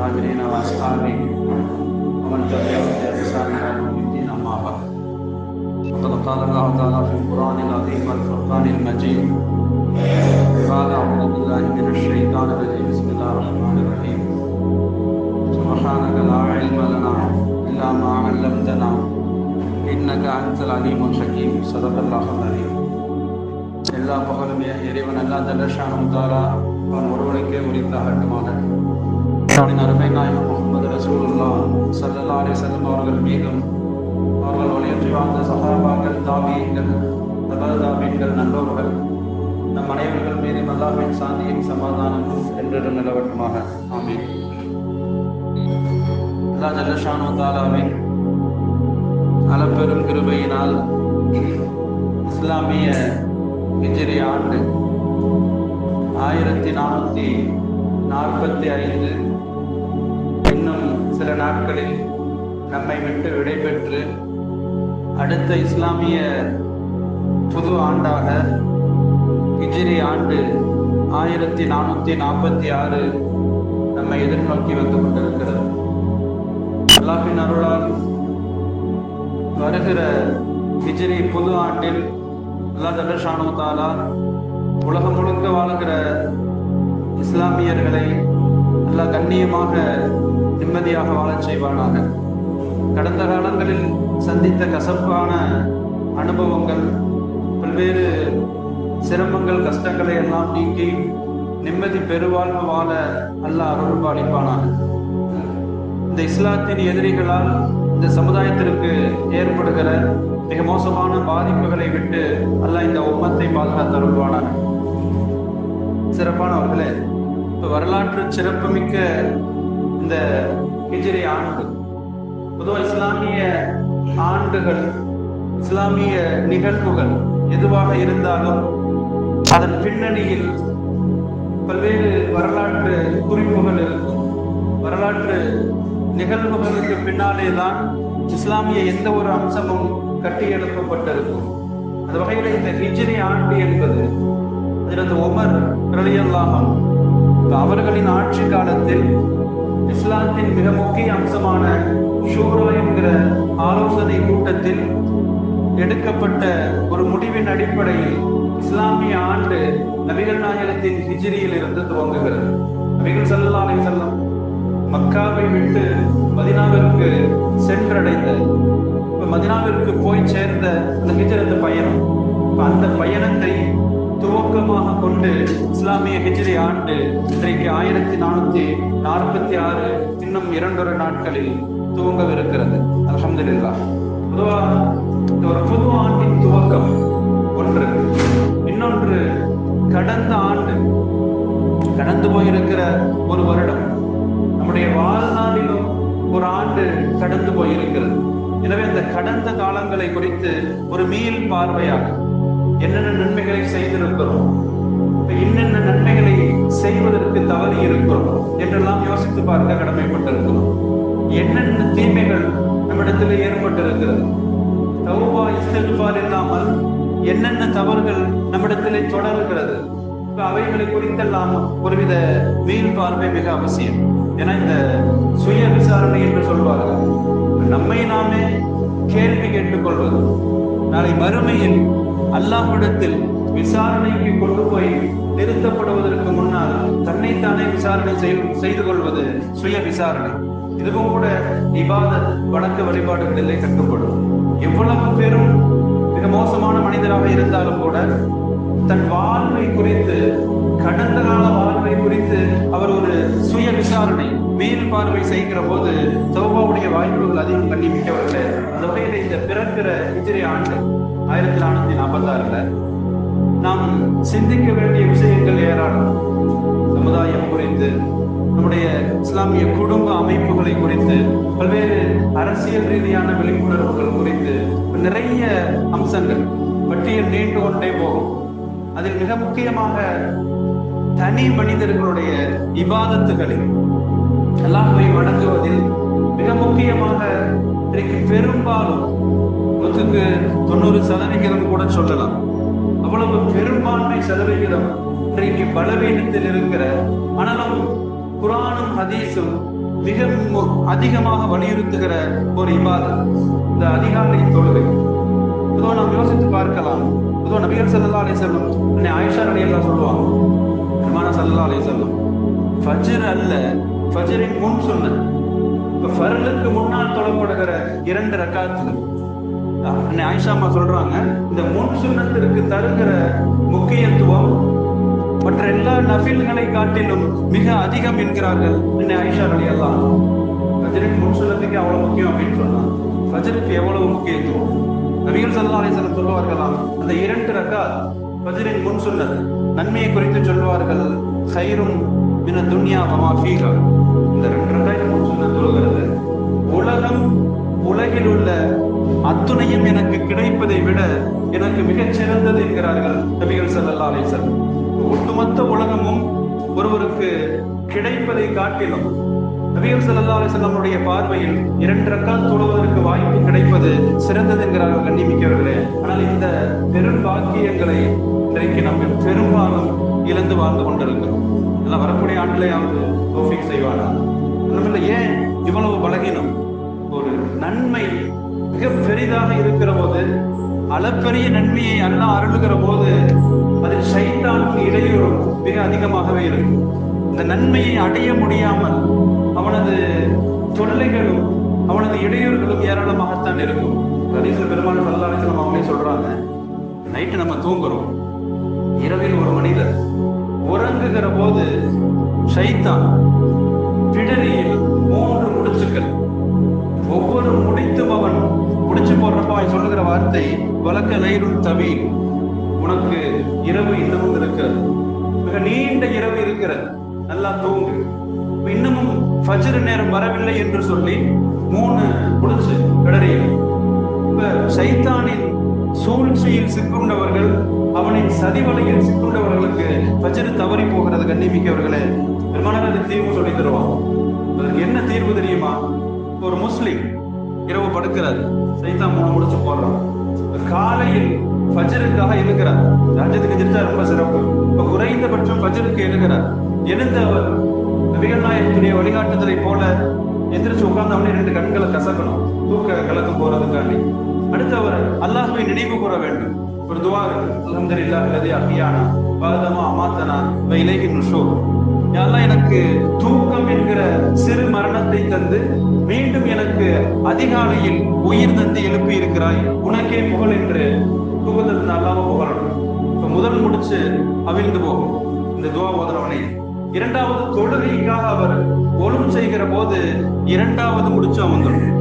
المهاجرين وأصحابه ومن تبعهم بإحسان إلى يوم الدين أما بعد وقد قال الله تعالى في القرآن العظيم والفرقان المجيد بعد أعوذ بالله من الشيطان الرجيم بسم الله الرحمن الرحيم سبحانك لا علم لنا إلا ما علمتنا إنك أنت العليم الحكيم صدق الله العظيم. எல்லா புகழும் இறைவன் அல்லா ஜல்லஷானஹு தஆலா அவன் ஒருவனுக்கே உரித்தாகட்டுமாக. அவனின் அருமை நாயகம் முஹம்மது ரசூலுல்லாஹ் ஸல்லல்லாஹு அலைஹி வஸல்லம் அவர்கள் மீதும் அவர்கள் வழியற்றி வாழ்ந்த சஹாபாக்கள், தாபீன்கள், தபா-தாபீன்கள், நல்லோர்கள் நம் அனைவர்கள் மீதும் அல்லாஹ்வின் சாந்தியும் சமாதானமும் என்றென்றும் நிலவட்டுமாக. ஆமீன். அல்லா ஜல்லஷானஹு தஆலாவின் அளப்பெரும் கிருபையினால் இஸ்லாமிய ஹிஜ்ரி ஆண்டு 1445 இன்னும் சில நாட்களில் நம்மை விட்டு விடைபெற்று அடுத்த இஸ்லாமிய புது ஆண்டாக ஹிஜ்ரி ஆண்டு 1446 நம்மை எதிர்நோக்கி வந்து கொண்டிருக்கிறது. அல்லாஹ்வின் அருளால் வருகிற ஹிஜ்ரி புது ஆண்டில் அல்லாஹ் ஜல்லஷானஹு தஆலா உலகம் முழுக்க வாழ்கிற இஸ்லாமியர்களை அல்லாஹ் கண்ணியமாக நிம்மதியாக வாழச் செய்வானாக. கடந்த காலங்களில் சந்தித்த கசப்பான அனுபவங்கள், பல்வேறு சிரமங்கள், கஷ்டங்களை எல்லாம் நீக்கி நிம்மதி பெருவாழ்வு வாழ அல்லாஹ் அருள் பாலிப்பானாக. இந்த இஸ்லாத்தின் எதிரிகளால் இந்த சமுதாயத்திற்கு ஏற்படுகிற மிக மோசமான பாதிப்புகளை விட்டு அல்லாஹ் இந்த உம்மத்தை பாதுகாத்து அருள்வானாக. சிறப்பானவர்களே, இப்போ வரலாற்று சிறப்புமிக்க இந்த ஹிஜ்ரி ஆண்டு, பொதுவாக இஸ்லாமிய ஆண்டுகள், இஸ்லாமிய நிகழ்வுகள் எதுவாக இருந்தாலும் அதன் பின்னணியில் பல்வேறு வரலாற்று குறிப்புகள் இருக்கும். வரலாற்று நிகழ்வுகளுக்கு பின்னாலே தான் இஸ்லாமிய எந்த ஒரு அம்சமும் கட்டியெழுப்பப்பட்டிருக்கும். அந்த வகையில் இந்த ஹிஜ்ரி ஆண்டு என்பது ஹஜ்ரத் உமர் ரலியல்லாஹு அன்ஹு அவர்களின் ஆட்சி காலத்தில் இஸ்லாத்தின் மிக முக்கிய அம்சமான ஷூரா என்கிற ஆலோசனை கூட்டத்தில் எடுக்கப்பட்ட ஒரு முடிவின் அடிப்படையில் இஸ்லாமிய ஆண்டு நபிகள் நாயகத்தின் ஹிஜ்ரியில் இருந்து துவங்குகிறது. நபிகள் ஸல்லல்லாஹு அலைஹி வஸல்லம் மக்காவை விட்டு மதீனாவிற்கு சென்றடைந்த, மதீனாவிற்கு போய் சேர்ந்த அந்த ஹிஜ்ரத் பயணம், அந்த பயணத்தை துவக்கமாக கொண்டு இஸ்லாமிய ஹிஜ்ரி ஆண்டு இன்றைக்கு 1446 இன்னும் 2 நாட்களில் துவங்கவிருக்கிறது. அல்ஹம்துலில்லாஹ். பொதுவாக ஒரு புது ஆண்டின் துவக்கம் ஒன்று. இன்னொன்று, கடந்த ஆண்டு, கடந்து போயிருக்கிற ஒரு வருடம், நம்முடைய வாழ்நாளிலும் ஒரு ஆண்டு கடந்து போயிருக்கிறது. எனவே அந்த கடந்த காலங்களை குறித்து ஒரு மீள் பார்வையாக என்னென்ன நன்மைகளை செய்திருக்கிறோம், என்னென்ன நன்மைகளை செய்வதற்கு தவறி இருக்கிறோம் என்றெல்லாம் யோசித்து பார்க்க கடமைப்பட்டிருக்கிறோம். என்னென்ன தீமைகள் நம்மிடத்தில் ஏற்பட்டிருக்கிறது, தௌபா இஸ்திக்ஃபார் இல்லாமல் என்னென்ன தவறுகள் நம்மிடத்திலே தொடர்கிறது, அவைகளை குறித்தெல்லாம் ஒருவித மீள் பார்வை மிக அவசியம். ஏன்னா இந்த சுய விசாரணை என்று சொல்வார்கள், நம்மை நாமே கேள்வி கேட்டுக்கொள்வது, நாளை மறுமையில் அல்லாஹ்விடத்தில் விசாரணைக்கு கொண்டு போய் நிறுத்தப்படுவதற்கு முன்னால் தன்னைத்தானே விசாரணை செய்து கொள்வது சுய விசாரணை. இதுவும் கூட இபாதத், வணக்க வழிபாடுகளிலே கட்டுப்படும். எவ்வளவு பேரும் மிக மோசமான மனிதராக இருந்தாலும் கூட தன் வாழ்வை குறித்து, கடந்த கால வாழ்வை குறித்து அவர் ஒரு சுய விசாரணை, மீள் பார்வை செய்கிற போது தௌபாவுடைய வாய்ப்புகள் அதிகம் கண்டிப்பிக்கவில்லை. அந்த வகையில் இந்த பிறக்கிற ஹிஜ்ரி ஆண்டு 1446 நாம் சிந்திக்க வேண்டிய விஷயங்கள் ஏராளம். சமுதாயம் குறித்து, நம்முடைய இஸ்லாமிய குடும்ப அமைப்புகளை குறித்து, பல்வேறு அரசியல் ரீதியான விழிப்புணர்வுகள் குறித்து நிறைய அம்சங்கள், பட்டியல் நீண்டு கொண்டே போகும். அதில் மிக முக்கியமாக தனி மனிதர்களுடைய இபாதத்துகளில், அல்லாஹ்வை வணங்குவதில் மிக முக்கியமாக இன்றைக்கு பெரும்பாலும் 90% கூட சொல்லலாம், அவ்வளவு பெரும்பான்மை சதவிகிதம் இன்றைக்கு பலவீனத்தில் இருக்கிற, ஆனாலும் குர்ஆனும் ஹதீஸும் மிக அதிகமாக வலியுறுத்துகிற ஒரு இபாதத் இந்த அதிகாலை தொழுகை. பொதுவாக நாம் யோசித்து பார்க்கலாம். பொதுவாக நபிகள் ஸல்லல்லாஹு அலைஹி வஸல்லம் ஆயிஷா ரலியல்லாஹு சொல்லுவாங்க, பெருமானார் ஸல்லல்லாஹு அலைஹி வஸல்லம் ஃபஜ்ர் அல்ல, ஃபஜ்ரின் முன் சுன்னத், இப்ப ஃபர்லுக்கு முன்னால் தொழப்படுகிற 2 ரக்காத்துகள். ஆயிஷா அம்மா சொல்றாங்க, இந்த முன் சுன்னத்திற்கு தருகிற முக்கியத்துவம் மற்ற எல்லா நஃபில்களை காட்டிலும் மிக அதிகம் என்கிறார்கள் ஆயிஷா ரலியல்லாஹு அன்ஹா. ஃபஜ்ரின் முன் சுன்னத்துக்கு அவ்வளவு முக்கியம் அப்படின்னு சொன்னாங்க. ஃபஜ்ருக்கு எவ்வளவு முக்கியத்துவம் நபிகள் ஸல்லல்லாஹு அலைஹி வஸல்லம் சொல்லுவார்களாம், அந்த 2 ரக்காத் ஃபஜ்ரின் முன் சுன்னத் நன்மையை குறித்து சொல்லுவார்கள், கைரும் மின துன்யா வமா ஃபீஹா. இந்த 2 ரக்காத் முன் சுன்னத் தொழுகிறது உலகில் உள்ள அத்துணையும் எனக்கு கிடைப்பதை விட எனக்கு மிகச் சிறந்தது என்கிறார்கள் நபிகள் ஸல்லல்லாஹு அலைஹி வஸல்லம். ஒட்டுமொத்த உலகமும் ஒருவருக்கு கிடைப்பதை காட்டிலும் நபிகள் ஸல்லல்லாஹு அலைஹி வஸல்லமுடைய பார்வையில் 2 ரக்காத் தொழுவதற்கு வாய்ப்பு கிடைப்பது சிறந்தது என்கிறார்கள் கண்ணியமிக்கவர்களே. ஆனால் இந்த பெரும் பாக்கியங்களை இன்றைக்கு நம்ம பெரும்பாலும் இழந்து வாழ்ந்து கொண்டிருக்கிறோம். எல்லாம் வரக்கூடிய ஆண்டிலேயாவது தௌஃபீக் செய்வானா? நம்மள ஏன் இவ்வளவு பலகீனம்? ஒரு நன்மை மிக பெரிதாக இருக்கிற போது, அளப்பெரிய நன்மையை அல்லாஹ் அருளுகிற போது அதில் ஷைத்தானுக்கு இடையூறு மிக அதிகமாகவே இருக்கும். இந்த நன்மையை அடைய முடியாமல் அவனது தொல்லைகளும் அவனது இடையூறுகளும் ஏராளமாகத்தான் இருக்கும். ஹதீஸ்ல பெருமானார் ஸல்லல்லாஹு அலைஹி வஸல்லம் அவங்களே சொல்றாங்க, நைட்டு நம்ம தூங்குறோம், இரவில் ஒரு மனிதர் உறங்குகிற போது ஷைத்தான் பிடரியில் 3 முடிச்சுக்கள், ஒவ்வொரு முடித்தும் அவன் முடிச்சு போடுறப்ப அவன் சொல்லுகிற வார்த்தை, வலக்க லைலுன் தவீல், உனக்கு இரவு இன்னமும் இருக்கிறது, மிக நீண்ட இரவு இருக்கிறது, நல்லா தூங்கு, இன்னமும் ஃபஜ்ர் நேரம் வரவில்லை என்று சொல்லி 3 முடிச்சு பிடரியில். இப்ப ஷைத்தானின் சூழ்ச்சியில் சிக்குண்டவர்கள், அவனின் சதிவலையில் சிக்குண்டவர்களுக்கு ஃபஜ்ர் தவறி போகிறது கண்ணியமிக்கவர்களே. பெருமானார் அதுக்கு தீர்வு சொல்லி தருவான். அதற்கு என்ன தீர்வு தெரியுமா? ஒரு முஸ்லிம் இரவு படுக்கிறார், சைத்தான் 3 முடிச்சு போடுறான், காலையில் ஃபஜ்ருக்காக எழுகிறார், ராஜ்யத்துக்கு எதிர்த்தா ரொம்ப சிறப்பு, இப்ப குறைந்தபட்சம் ஃபஜ்ருக்கு எழுகிறார். எழுந்து அவர் நபிகள் நாயகத்துடைய வழிகாட்டுதலை போல எந்திரிச்சு உட்கார்ந்து அவனே 2 கண்களை கசக்கணும், தூக்க கலக்கம் போறதுக்காண்டி. அடுத்து அவர் அல்லாஹ்வை நினைவு கூற வேண்டும். ஒரு துஆ இருக்கு, அல்ஹம்துலில்லாஹி அல்லதி அஹ்யானா வஅதமா அமாத்தனா வ இலைஹி நுஷூர். யா அல்லாஹ், எனக்கு தூக்கம் என்கிற சிறு மரணத்தை தந்து மீண்டும் எனக்கு அதிகாலையில் உயிர் தந்து எழுப்பி இருக்கிறாய், உனக்கே புகழ் என்று தூக்கத்திலிருந்து அல்லாம புகழணும். இப்ப முதல் முடிச்சு அவிழ்ந்து போகும் இந்த துஆ ஓதுறவனை. 2வது தொழுகைக்காக அவர் ஒழுங்கு செய்கிற போது 2வது முடிச்சு அமர்ந்துடும்.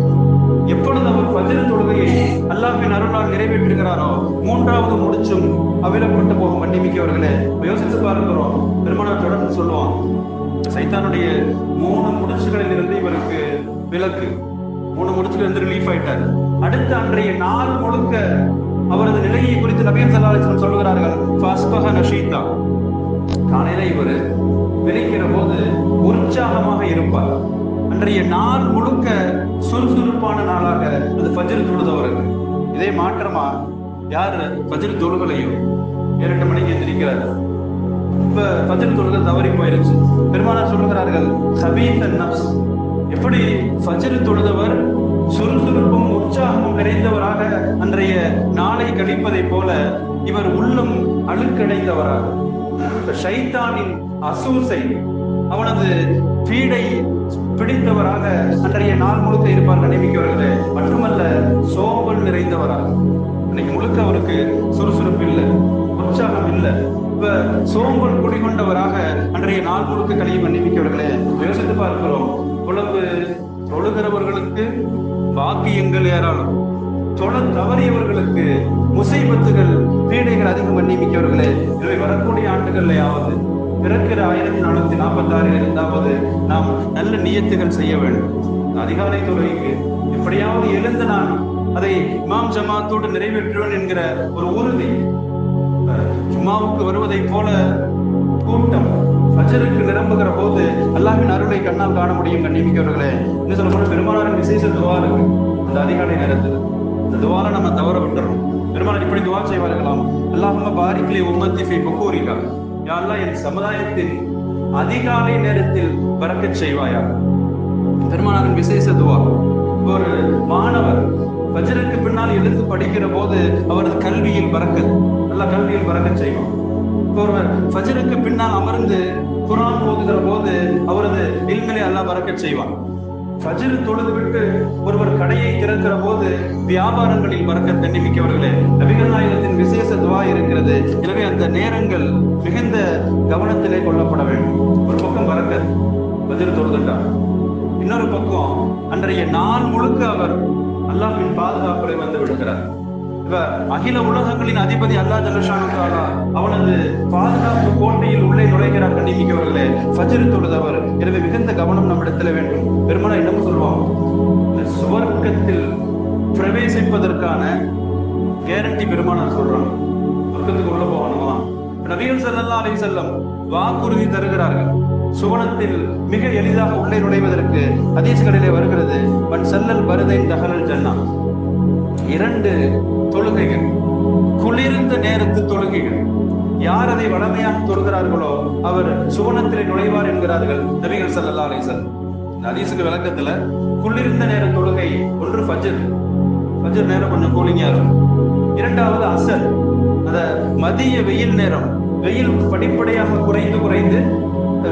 எப்பொழுது அவர் ஃபஜ்ர் தொழுகையை அல்லாஹ்வின் அருளால் நிறைவேற்றுகிறாரோ 3வது முடிச்சும் அவிழப்பட்டு போகும். கண்ணியமிக்கவர்களே, யோசித்து பார்க்கிறோம். பெருமானார் தொடர்ந்து சொல்லுவான், சைத்தானுடைய 3 முடிச்சுகளில் இருந்து இவருக்கு விலக்கு, 3 முடிச்சுகள் இருந்து ரிலீஃப் ஆயிட்டார். அடுத்த அன்றைய நாள் முழுக்க அவரது நிலையை குறித்து நபிகள் ஸல்லல்லாஹு அலைஹி வஸல்லம் சொல்லுகிறார்கள், ஃபஸ்பஹ நஷீதா, காலையில இவர் விழிக்கிற போது உற்சாகமாக இருப்பார். அன்றைய நாள் முழுக்க சுறுசுறுப்பான நாளாக அது ஃபஜ்ர் தொழுதவருக்கு. இதே மாற்றமா யாரு ஃபஜ்ர் தொழுகலையும் 8 மணிக்கு எந்திரிக்கிறார், இப்ப ஃபஜ்ர் தொழுகை தவறி போயிருச்சு. பெருமானார் சொல்லுகிறார்கள், ஹபீஸன் நஃப்ஸ், எப்படி ஃபஜ்ர் தொழுதவர் சுறுசுறுப்பும் உற்சாகமும் நிறைந்தவராக அன்றைய நாளை கழிப்பதை போல இவர் உள்ளம் அழுக்கடைந்தவராக, ஷைத்தானின் அசூசை, அவனது பீடை பிடித்தவராக அன்றைய நாள் முழுக்க இருப்பார். கண்ணியமிக்கவர்களே, மட்டுமல்ல சோம்பல் நிறைந்தவராக, இன்னைக்கு முழுக்க அவருக்கு சுறுசுறுப்பு இல்லை, உற்சாகம் இல்லை, இப்ப சோம்பல் குடிகொண்டவராக அன்றைய நாள் முழுக்க கழியும். கண்ணியமிக்கவர்களே, யோசித்து பார்க்கிறோம். உழவு தொழுகிறவர்களுக்கு பாக்கியங்கள் ஏராளம், தொழ தவறியவர்களுக்கு முசைபத்துகள், பீடைகள் அதிகம். கண்ணியமிக்கவர்களே, இவை வரக்கூடிய ஆண்டுகள்லையாவது, பிறக்கிற 1446 இருந்தாவது நாம் நல்ல நியத்துகள் செய்ய வேண்டும். அதிகாலை தொழுகைக்கு எப்படியாவது எழுந்து நான் அதை இமாம் ஜமாத்தோடு நிறைவேற்றுவேன் என்கிற ஒரு உறுதி. ஜும்மாவுக்கு வருவதை போல கூட்டம் ஃபஜ்ருக்கு நிரம்புகிற போது அல்லாஹ்வின் அருளை கண்ணால் காண முடியும். கண்ணியமிக்கவர்களே, இன்னும் சொல்ல போன பெருமானாரின் விசேஷ துவா இருக்கு அந்த அதிகாலை நேரத்தில். இந்த துவால நம்ம தவற விட்டுறோம். பெருமானார் இப்படி துவா செய்வார்களாம், அல்லாஹும்ம பாரிக் லி உம்மத்தி ஃபீ புகூரிகா, யா அல்லாஹ், என் சமுதாயத்தின் அதிகாலை நேரத்தில் பரக்கத் செய்வாயா. பெருமானாரின் விசேஷ துவா. ஒரு மாணவர் ஃபஜ்ருக்கு பின்னால் எழுந்து படிக்கிற போது அவரது கல்வியில் பரக்கத், நல்ல கல்வியில் பரக்கத் செய்வார். ஒருவர் ஃபஜ்ருக்கு பின்னால் அமர்ந்து குர்ஆன் ஓதுகிற போது அவரது இல்மிலே அல்லாஹ் பரக்கத் செய்வார். ஃபஜ்ர் தொழுது விட்டு ஒருவர் கடையை திறக்கிற போது வியாபாரங்களில் பரக்கத். கண்ணிமிக்கவர்களே, நபிகள் நாயகத்தின் விசேஷ துவா இருக்கிறது. எனவே அந்த நேரங்கள் மிகுந்த கவனத்திலே கொள்ளப்பட வேண்டும். ஒரு பக்கம் பரக்கத், ஃபஜ்ர் தொழுதுட்டார். இன்னொரு பக்கம் அன்றைய நாள் முழுக்க அவர் அல்லாஹ்வின் பாதுகாப்பை வந்து விடுகிறார். இப்ப அகில உலகங்களின் அதிபதி அல்லாஹ் ஜல்லஷானு தஆலா அவனது பாதுகாப்பு கோட்டையில் உள்ளே நுழைகிறார். கண்ணிமிக்கவர்களே, ஃபஜ்ர் தொழுதவர். எனவே மிகுந்த கவனம் நம்மிடத்துல வேண்டும். பெருமானார் இன்னமும் சொல்லுவாங்க, சுவர்க்கத்தில் பிரவேசிப்பதற்கான கேரண்டி பெருமானார் சொல்றாங்க. சொர்க்கத்துக்கு உள்ள போகணுமா? நபிகள் ஸல்லல்லாஹு அலைஹி வஸல்லம் வாக்குறுதி தருகிறார்கள். சுவனத்தில் மிக எளிதாக உள்ளே நுழைவதற்கு ஹதீஸ்களிலே வருகிறது, மன் ஸல்லல் பர்தைன் தஹலல் ஜன்னா. 2 தொழுகைகள், குளிர்ந்த நேரத்து தொழுகைகள். யார் அதை வளமையாக தொழுகிறார்களோ அவர் சுவனத்திலே நுழைவார் என்கிறார்கள் நபிகள் ஸல்லல்லாஹு அலைஹி வஸல்லம். இந்த ஹதீஸுக்கு விளக்கத்துல குளிர்ந்த நேர தொழுகை, ஒன்று ஃபஜ்ர் நேரம் கொஞ்சம் கூலிங்கா இருக்கும். இரண்டாவது அசர், அந்த மதிய வெயில் நேரம். வெயில் படிப்படியாக குறைந்து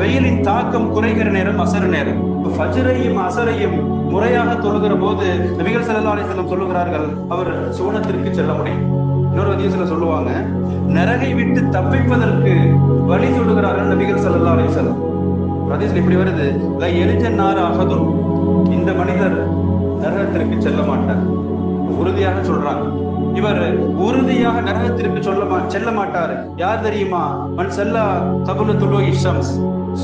வெயிலின் தாக்கம் குறைகிற நேரம் அசர் நேரம். ஃபஜ்ரையும் அசரையும் முறையாக தொழுகிற போது நபிகள் ஸல்லல்லாஹு அலைஹி வஸல்லம் சொல்லுகிறார்கள், அவர் சுவனத்திற்கு செல்ல முடியும். இன்னொரு ஹதீஸ்ல சொல்லுவாங்க, நரகை விட்டு தப்பிப்பதற்கு வழி சொல்லுகிறார்கள் நபிகள் ஸல்லல்லாஹு அலைஹி வஸல்லம். ஹதீஸ்ல இப்படி வருது, லா யலிஜன்னார அஹதுன், இந்த மனிதர் நரகத்திற்கு செல்ல மாட்டார். உறுதியாக சொல்றாங்க, இவர் உறுதியாக நரகத்திற்கு செல்ல மாட்டார். யார் தெரியுமா? மன் ஸல்லா கப்ல துலூஇ ஷம்ஸ்,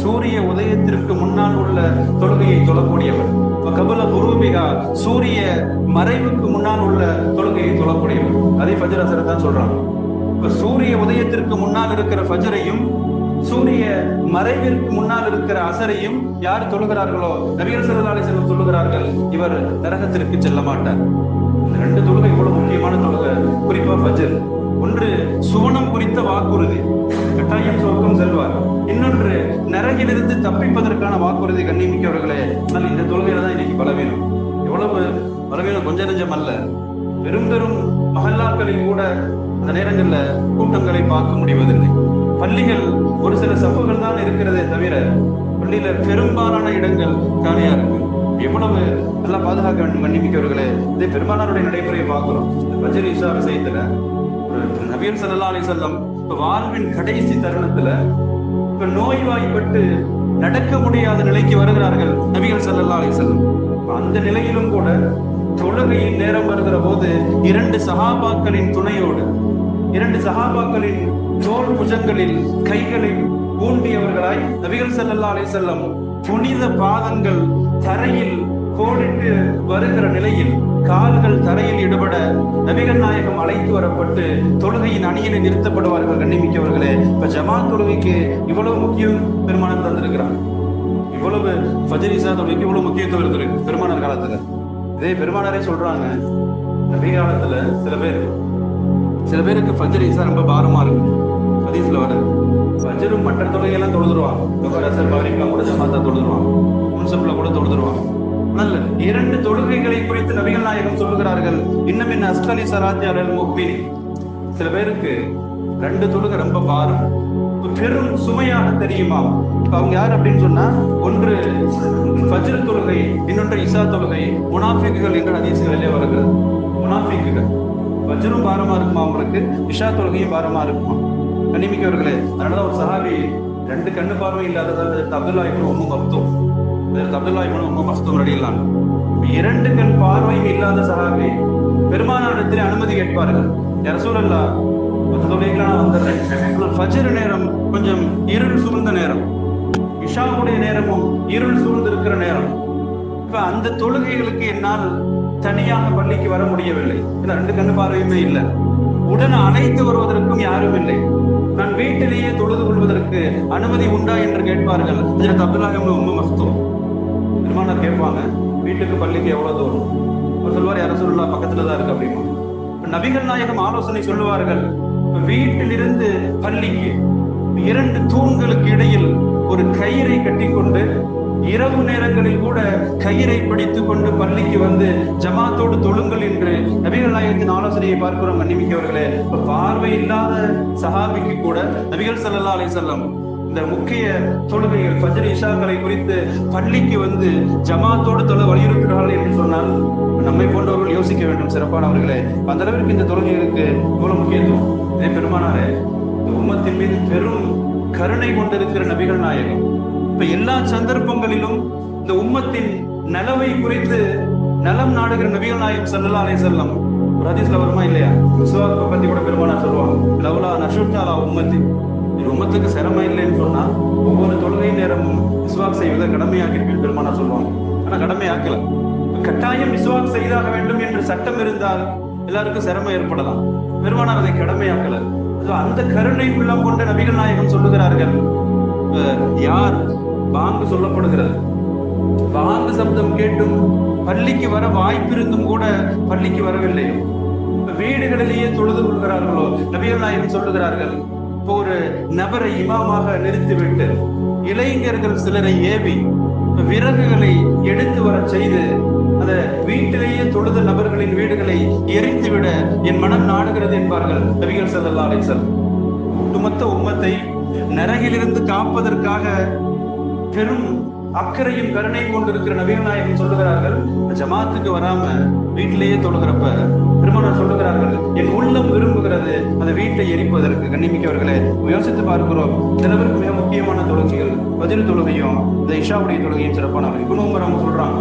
சூரிய உதயத்திற்கு முன்னால் உள்ள தொழுகையை தொழக்கூடியவர். கபல குரூபிகா, சூரிய மறைவுக்கு முன்னால் உள்ள தொழுகையை தொழக்கூடியவர். அதே ஃபஜ்ர் அசர் தான் சொல்றாங்க. இப்ப சூரிய உதயத்திற்கு முன்னால் இருக்கிற ஃபஜ்ரையும் சூரிய மறைவிற்கு முன்னால் இருக்கிற அசரையும் யார் தொழுகிறார்களோ நபிகள் ஸல்லல்லாஹு அலைஹி வஸல்லம் சொல்லுகிறார்கள், இவர் நரகத்திற்கு செல்ல மாட்டார். இந்த 2 தொழுகை இவ்வளவு முக்கியமான தொழுகை. குறிப்பா ஃபஜ்ர். ஒன்று சுவனம் குறித்த வாக்குறுதி, கட்டாயம் சொர்க்கம் செல்வார். இன்னொன்று நரகிலிருந்து தப்பிப்பதற்கான வாக்குறுதி. கண்ணிமிக்கவர்களே, ஆனால் இந்த தொழுகையில தான் இன்னைக்கு பலவீனம். எவ்வளவு பலவீனம், கொஞ்ச நெஞ்சம் அல்ல. பெரும் மஹல்லாக்களில் கூட அந்த நேரங்கள்ல கூட்டங்களை பார்க்க முடிவதில்லை. பள்ளிகள் ஒரு சில சஃப்புகள் தான் இருக்கிறதே தவிர பள்ளியில பெரும்பாலான இடங்கள் காலியா இருக்கு. எவ்வளவு நல்லா பாதுகாக்க வேண்டும். கண்ணிமிக்கவர்களே, இதை பெருமானாருடைய நடைமுறையை பார்க்கிறோம். ஃபஜ்ர் இஷா விஷயத்துல நபிகள் ஸல்லல்லாஹு அலைஹி வஸல்லம் வாழ்வின் கடைசி தருணத்துல நோய்வாய்ப்பட்டு நடக்க முடியாத நிலைக்கு வருகிறார்கள் நபிகள் ஸல்லல்லாஹு அலைஹி வஸல்லம். அந்த நிலையிலும் கூட தொழுகையின் நேரம் வருகிற போது 2 சஹாபாக்களின் துணையோடு, 2 சஹாபாக்களின் தோள் புஜங்களில் கைகளை ஊண்டியவர்களாய் நபிகள் ஸல்லல்லாஹு அலைஹி வஸல்லம் புனித பாதங்கள் தரையில் கோடிட்டு வருகிற நிலையில் கால்கள் தரையில் ஈடுபட நபிகள் நாயகம் அழைத்து வரப்பட்டு தொழுகையின் அணியிலே நிறுத்தப்படுவார்கள். கண்ணிமிக்கவர்களே, இப்ப ஜமாத் தொழுகைக்கு இவ்வளவு முக்கியம் பெருமானார் தந்திருக்கிறார். இவ்வளவு ஃபஜ்ர் இஷா தொழுகைக்கு இவ்வளவு முக்கியத்துவம் இருக்கு பெருமானார் காலத்துல. இதே பெருமானாரே சொல்றாங்க, நபி காலத்துல சில பேருக்கு ஃபஜ்ர் இஷா ரொம்ப பாரமா இருக்கு. ஹதீஸ்ல வருது, ஃபஜ்ரும் மற்ற தொழுகையெல்லாம் தொழுதுருவாங்க. அசர் மக்ரிப்லாம் கூட ஜமாத்தா தொழுதுருவாங்க, முன்சப்ல கூட தொழுதுருவாங்க. நல்ல 2 தொழுகைகளை குறித்து நபிகள் நாயகம் சொல்லுகிறார்கள், இன்னமின் அஸ்கலி ஸலாத்தி அலல் முஃமின். சில பேருக்கு 2 தொழுகை ரொம்ப பாரம், பெரும் சுமையாக தெரியுமா? அவங்க யார் அப்படின்னு சொன்னா, ஒன்று ஃபஜ்ர் தொழுகை, இன்னொன்று இஷா தொழுகை. முனாஃபிக்குகள் என்ற ஹதீஸ்களிலே வருகிறது. முனாஃபிக்குகள் ஃபஜ்ரும் பாரமா இருக்குமா அவங்களுக்கு, இஷா தொழுகையும் பாரமா இருக்குமா? கண்ணிமிக்கவர்களே, அதனாலதான் ஒரு சஹாபி 2 கண்ணு பார்வை இல்லாததால் அப்துல்லா இப்னு உம்மு மக்தூம், அப்துல்லா இப்னு உம்மு மக்தூம் ரலியல்லாஹு அன்ஹு, 2 கண் பார்வையும் இல்லாத சஹாபி பெருமானாரிடத்தில் அனுமதி கேட்பார்கள். யா ரசூலல்லாஹ், தொழுகைக்கான வந்துடுறேன். ஃபஜ்ர் நேரம் கொஞ்சம் இருள் சூழ்ந்த நேரம், இஷாவுடைய நேரமும் இருள் சூழ்ந்து இருக்கிற நேரம். இப்ப அந்த தொழுகைகளுக்கு என்னால் தனியாக பள்ளிக்கு வர முடியவில்லை. 2 கண்ணு பார்வையுமே இல்லை. உடனே அழைத்து வருவதற்கும் யாரும் இல்லை. நான் வீட்டிலேயே தொழுது கொள்வதற்கு அனுமதி உண்டா என்று கேட்பார்கள். அப்துல்லா இப்னு உம்மு மக்தூம். பெருமானார் கேட்பாங்க, வீட்டுக்கு பள்ளிக்கு எவ்வளவு தூரம்? அவர் சொல்வார், யா ரசூலுல்லாஹ், பக்கத்துலதான் இருக்கு அப்படின்னு. நபிகள் நாயகம் ஆலோசனை சொல்லுவார்கள், வீட்டிலிருந்து பள்ளிக்கு 2 தூண்களுக்கு இடையில் ஒரு கயிறை கட்டிக்கொண்டு இரவு நேரங்களில் கூட கயிறை பிடித்துக் கொண்டு பள்ளிக்கு வந்து ஜமாத்தோடு தொழுங்கள் என்று நபிகள் நாயகத்தின் ஆலோசனையை பார்க்கிறோம். கண்ணிமிக்கவர்களே, பார்வை இல்லாத சஹாபிக்கு கூட நபிகள் ஸல்லல்லாஹு அலைஹி வஸல்லம் இந்த முக்கிய தொழுகைகள் ஃபஜ்ர் இஷாக்களை குறித்து பள்ளிக்கு வந்து ஜமாத்தோடு தொழ வலியுறுத்துகிறார்கள் என்று சொன்னால் நம்மை போன்றவர்கள் யோசிக்க வேண்டும். சிறப்பானவர்களே, அந்த அளவிற்கு இந்த தொழுகைகளுக்கு இவ்வளவு முக்கியத்துவம். இதே பெருமானாரே, இந்த உம்மத்தின் மீது பெரும் கருணை கொண்டிருக்கிற நபிகள் நாயகம் இப்ப எல்லா சந்தர்ப்பங்களிலும் இந்த உம்மத்தின் நலவை குறித்து நலம் நாடுகிற நபிகள் நாயகம் ஸல்லல்லாஹு அலைஹி வஸல்லம் ஒரு ஹதீஸ்ல வருமா இல்லையா? மிஸ்வாக்கை பத்தி கூட பெருமானார் சொல்லுவாங்க, லவ்லா நஷுத்தலா உம்மத்தி, உம்மத்துக்கு சிரமம் இல்லைன்னு சொன்னா ஒவ்வொரு தொழுகை நேரமும் மிஸ்வாக் செய்வதை கடமையாக்கிருப்பேன் பெருமானார் சொல்லுவாங்க. ஆனா கடமையாக்கல. கட்டாயம் மிஸ்வாக் செய்தாக வேண்டும் என்று சட்டம் இருந்தால் எல்லாருக்கும் சிரமம் ஏற்படலாம். பெருமானார் அதை கடமையாக்கல. அந்த கருணை உள்ளம் கொண்ட நபிகள் நாயகம் சொல்லுகிறார்கள், யார் பாங்கு சொல்லப்படுகிறது, பாங்கு சப்தம் கேட்டும் பள்ளிக்கு வர வாய்ப்பு இருந்தும் கூட பள்ளிக்கு வரவில்லையோ, வீடுகளிலேயே தொழுது கொள்கிறார்களோ, நபிகள் நாயகம் சொல்லுகிறார்கள், இப்போ ஒரு நபரை இமாமாக நிறுத்திவிட்டு இளைஞர்கள் சிலரை ஏவி விறகுகளை எடுத்து வர செய்து அந்த வீட்டிலேயே தொழுத நபர்களின் வீடுகளை எரித்துவிட என் மனம் நாடுகிறது என்பார்கள் நபிகள் ஸல்லல்லாஹு அலைஹி வஸல்லம். ஒட்டுமொத்த உம்மத்தை நரகிலிருந்து காப்பதற்காக பெரும் அக்கறையும் கருணை கொண்டிருக்கிற நபிகள் நாயகம் சொல்லுகிறார்கள், ஜமாத்துக்கு வராம வீட்டிலேயே தொழுகிறப்ப பெருமானார் சொல்லுகிறார்கள், என் உள்ளம் விரும்புகிறது அந்த வீட்டை எரிப்பதற்கு. கண்ணிமிக்கவர்களே, யோசித்து பார்க்கிறோம், சிலவருக்கு மிக முக்கியமான தொழுகைகள் ஃபஜ்ர் தொழுகையும் இந்த இஷாவுடைய தொழுகையும் சிறப்பானவர். இப்னு உமர் அவங்க சொல்றாங்க,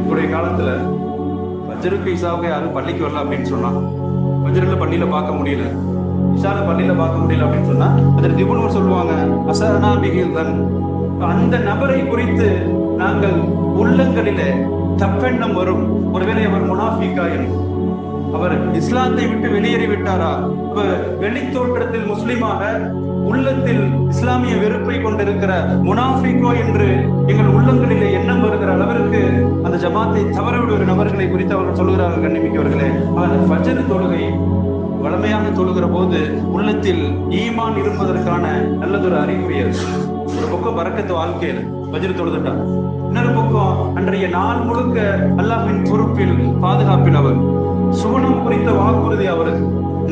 இப்போடைய காலத்துல ஃபஜ்ருக்கு இஷாவுக்கு யாரும் பள்ளிக்கு வரல அப்படின்னு சொன்னா, ஃபஜ்ர்ல பள்ளியில பார்க்க முடியல, இஷால பள்ளியில பார்க்க முடியல அப்படின்னு சொன்னா அதற்கு இப்னு உமர் சொல்லுவாங்க, அஸரனா பிஹில் தன், அந்த நபரை குறித்து நாங்கள் உள்ளங்களிலே தப்பெண்ணம் வரும், ஒருவேளை அவர் முனாஃபிகா என்று, அவர் இஸ்லாத்தை விட்டு வெளியேறி விட்டாரா, வெளி தோற்றத்தில் முஸ்லிமாக உள்ளத்தில் இஸ்லாமிய வெறுப்பை கொண்டிருக்கிற முனாஃபிகோ என்று எங்கள் உள்ளங்களிலே எண்ணம் வருகிற அளவிற்கு அந்த ஜமாத்தை தவறவிடுகிற நபர்களை குறித்து அவர்கள் சொல்லுகிறார்கள். கண்ணிமிக்கவர்களே, அந்த ஃபஜ்ர் தொழுகை வளமையாக தொழுகிற போது உள்ளத்தில் ஈமான் இருப்பதற்கான நல்லதொரு அறிகுறி. ஒரு பக்கம் பரக்கத்து வாழ்க்கையில் ஃபஜ்ர் தொழுதுட்டா, இன்னொரு பக்கம் அன்றைய நாள் முழுக்க அல்லாஹ்வின் பொறுப்பில் பாதுகாப்பில் அவர், சுவனம் குறித்த வாக்குறுதி அவருக்கு,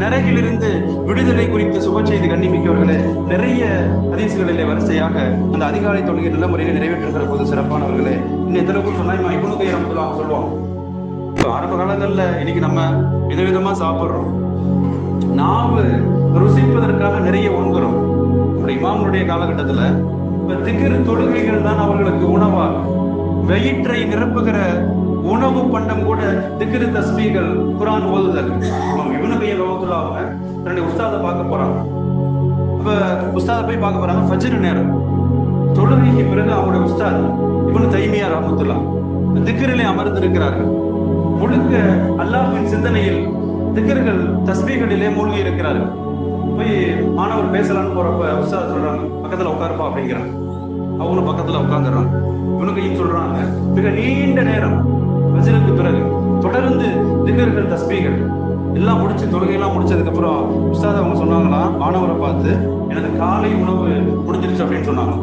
நரகிலிருந்து விடுதலை குறித்த சுப செய்தி. கண்ணிமிக்கவர்களே, நிறைய ஹதீஸ்களிலே வரிசையாக அந்த அதிகாலை தொழுகை நல்ல முறையில் நிறைவேற்றுகிற போது சிறப்பானவர்களே, இன்னும் எத்தனை சொன்னா இப்னு கையிம் ரஹ்மத்துல்லாஹி சொல்லுவாங்க, ஆரம்ப காலங்கள்ல இன்னைக்கு நம்ம விதவிதமா சாப்பிடுறோம், நாவு ருசிப்பதற்காக நிறைய உண்கிறோம். இமாமுடைய காலகட்டத்துல இப்ப திக்ர் தொழுகைகள் தான் அவர்களுக்கு உணவா, வயிற்றை நிரப்புகிற உணவு பண்டம் கூட திக்ர் தஸ்பீகள், குர்ஆன் ஓதுதல். இப்னு கையிம் ரஹ்மத்துல்லாஹி அவங்க தன்னுடைய உஸ்தாதை பார்க்க போறாங்க. அப்ப உஸ்தாதை போய் பார்க்க போறாங்க ஃபஜ்ர் நேரம். தொழுகைக்கு பிறகு அவருடைய உஸ்தாத் இப்னு தைமியா ரஹ்மத்துல்லாஹ் திக்ரிலே அமர்ந்திருக்கிறார்கள். முழுக்க அல்லாஹ்வின் சிந்தனையில் திக்ர்கள் தஸ்பீகளிலே மூழ்கி இருக்கிறார்கள். போய் மாணவர் பேசலான்னு போறப்ப உஸ்தாத் சொல்றாங்க, பக்கத்துல உட்காருப்பா அப்படிங்கிறாங்க. அவங்களும் பக்கத்துல உட்காந்துடுறாங்க. இப்னு கையிம் சொல்றாங்க, மிக நீண்ட நேரம் ஃபஜ்ருக்கு பிறகு தொடர்ந்து திக்ர்கள் தஸ்பீகள் எல்லாம் முடிச்சு தொழுகையெல்லாம் முடிச்சதுக்கு அப்புறம் உஸ்தாத் அவங்க சொன்னாங்களா, மாணவரை பார்த்து, எனது காலை உணவு முடிஞ்சிருச்சு அப்படின்னு சொன்னாங்க.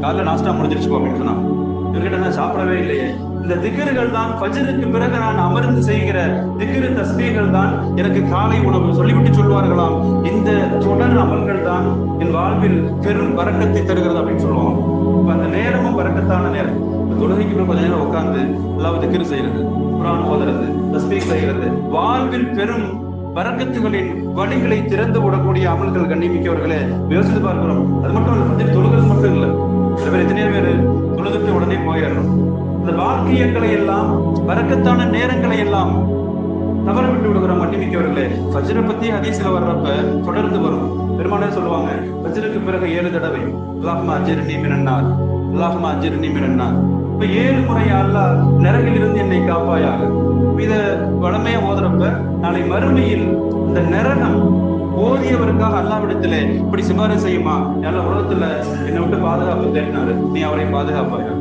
காலைல நாஸ்டா முடிஞ்சிருச்சு அப்படின்னு சொன்னாங்க. இவர்கிட்ட நான் சாப்பிடவே இல்லையே, இந்த திக்ர்கள் தான் ஃபஜ்ருக்கு பிறகு நான் அமர்ந்து செய்கிற திக்ர் தஸ்பீகள் தான் எனக்கு காலை உணவு. சொல்லிவிட்டு சொல்வார்களாம், இந்த தொடர் அமல்கள் தான் என் வாழ்வில் பெரும் பரக்கத்தை தருகிறது அப்படின்னு சொல்லுவாங்க. அந்த நேரமும் பரக்கத்தான நேரம். தொழுகைக்கு பிறகு கொஞ்ச நேரம் உட்கார்ந்து அல்லாஹ் திக்ர் செய்யறது, குர்ஆன் ஓதுறது, தஸ்பீக் செய்கிறது, வாழ்வில் பெரும் பரக்கத்துகளின் வழிகளை திறந்து விடக்கூடிய அமல்கள். கண்ணிமிக்கவர்களே, யோசித்து பார்க்கிறோம். அது மட்டும் இல்ல, தொழுகிறது மட்டும் இல்லை, சில பேர் எத்தனையோ பேர் தொழுதுட்டு உடனே போயிடணும். இந்த வாக்கியங்களை எல்லாம், பரக்கத்தான நேரங்களை எல்லாம் தவற விட்டு விடுகிறோம். கண்ணிமிக்கவர்களே, ஃபஜ்ரை பத்தி ஹதீஸ்ல வர்றப்ப தொடர்ந்து வரும். பெருமானே சொல்லுவாங்க, ஃபஜ்ருக்கு பிறகு 7 தடவை அல்லாஹும்ம அஜிர்னி மினன் நார், அல்லாஹும்ம அஜிர்னி மினன் நார். இப்ப 7 முறை அல்லாஹ் நரகிலிருந்து என்னை காப்பாயாக. இத வளமையா ஓதுறப்ப நாளை மறுமையில் இந்த நரகம் ஓதியவருக்காக அல்லாஹ்விடத்திலே இப்படி சிபாரிசு செய்யுமா, எல்லா உலகத்துல என்னை விட்டு பாதுகாப்பு தேடினாரு, நீ அவரை பாதுகாப்பாயா,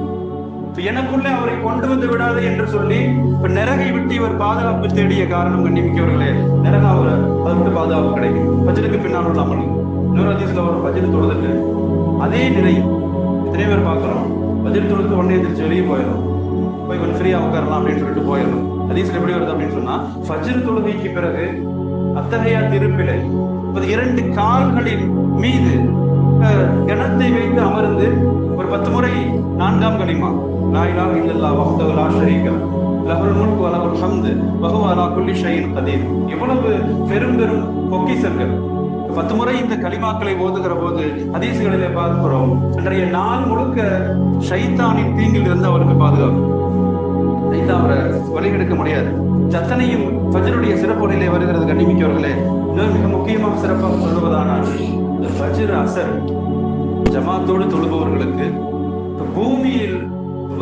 எனக்குள்ளே அவரை கொண்டு வந்து விடாது என்று சொல்லி இப்ப நரகை விட்டு இவர் பாதுகாப்பு தேடிய காரணம். கண்ணிமிக்கவர்களே, நரகம் அவரை அதை விட்டு பாதுகாப்பு கிடைக்கும். ஃபஜ்ருக்கு பின்னால் உள்ள அமல். இன்னொரு ஹதீஸ்ல ஒரு ஃபஜ்ர் தொழுதுட்டு அதே நிலை எத்தனை பேர் பார்க்கிறோம், ஃபஜ்ர் தொழுது உடனே எந்திரிச்சு வெளியே போயிடும், போய் கொஞ்சம் ஃப்ரீயா உட்காரலாம் அப்படின்னு சொல்லிட்டு போயிடும். ஹதீஸ்ல எப்படி வருது அப்படின்னு சொன்னா, ஃபஜ்ர் தொழுகைக்கு பிறகு அத்தகையா திருப்பிலை 2 கால்களின் மீது கணத்தை வைத்து அமர்ந்து ஒரு 10 முறை 4ஆம் கலிமா லா இலாஹ இல்லல்லாஹ் வஹ்தஹு லா ஷரீக லஹுல் முல்கு வ லஹுல் ஹம்து வ ஹுவ அலா குல்லி ஷைஇன் கதீர். எவ்வளவு பெரும் பெரும் பொக்கிஷங்கள்! 10 முறை இந்த கலிமாக்களை ஓதுகிற போது ஹதீஸ்களிலே பார்க்கிறோம், அன்றைய நாள் முழுக்க ஷைத்தானின் தீங்கில் இருந்து அவருக்கு பாதுகாப்பு. சைத்தான் அவரை வழிகெடுக்க முடியாது. அத்தனையும் ஃபஜ்ருடைய சிறப்புகளிலே வருகிறது. கண்ணிமிக்கவர்களே, மிக முக்கியமாக சிறப்பாக சொல்லுவதானால் இந்த ஃபஜ்ர் அசர் ஜமாத்தோடு தொழுபவர்களுக்கு பூமியில்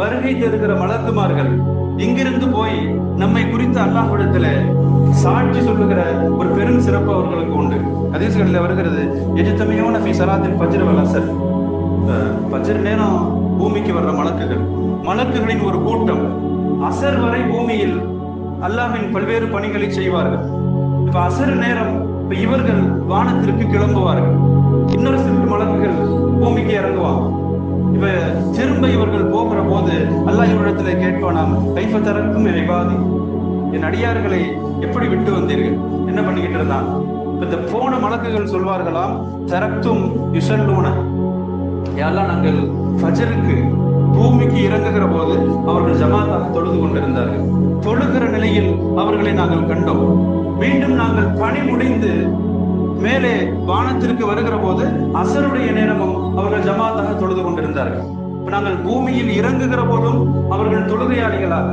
வருகை தருகிற மலக்குமார்கள் இங்கிருந்து போய் நம்மை குறித்து அல்லாஹ்விடத்துல சாட்சி சொல்லுகிற ஒரு பெரும் சிறப்பு அவர்களுக்கு உண்டு. ஹதீஸ்களில் வருகிறது, எஜ்தமியூன ஃபீ ஸலாத்தில் ஃபஜ்ர் வல் அஸர். ஃபஜ்ர் நேரம் பூமிக்கு வர்ற மலக்குகளின் ஒரு கூட்டம் அசர் வரை பூமியில் அல்லாஹ்வின் பல்வேறு பணிகளை செய்வார்கள். இப்ப அசர் நேரம் இப்ப இவர்கள் வானத்திற்கு கிளம்புவார்கள், இன்னொரு சில மலக்குகள் பூமிக்கு இறங்குவாங்க. இப்ப திரும்ப இவர்கள் போகிற போது அல்லாஹ் இவரிடத்துல கேட்பானாம், கைஃப தரக்கும் இபாதி, என் அடியார்களை எப்படி விட்டு வந்தீர்கள், என்ன பண்ணிக்கிட்டு இருந்தான்? இந்த போன மலக்குகள் சொல்வார்களாம், தரக்தும் யுஸல்லூன, யாரெல்லாம் நாங்கள் ஃபஜ்ருக்கு பூமிக்கு இறங்குகிற போது அவர்கள் ஜமாத்தாக தொழுது கொண்டிருந்தார்கள், தொழுகிற நிலையில் அவர்களை நாங்கள் கண்டோம். மீண்டும் நாங்கள் பணி முடிந்து மேலே வானத்திற்கு வருகிற போது அசருடைய நேரமும் அவர்கள் ஜமாத்தாக தொழுது கொண்டிருந்தார்கள். நாங்கள் பூமியில் இறங்குகிற போதும் அவர்கள் தொழுகையாளிகளாக,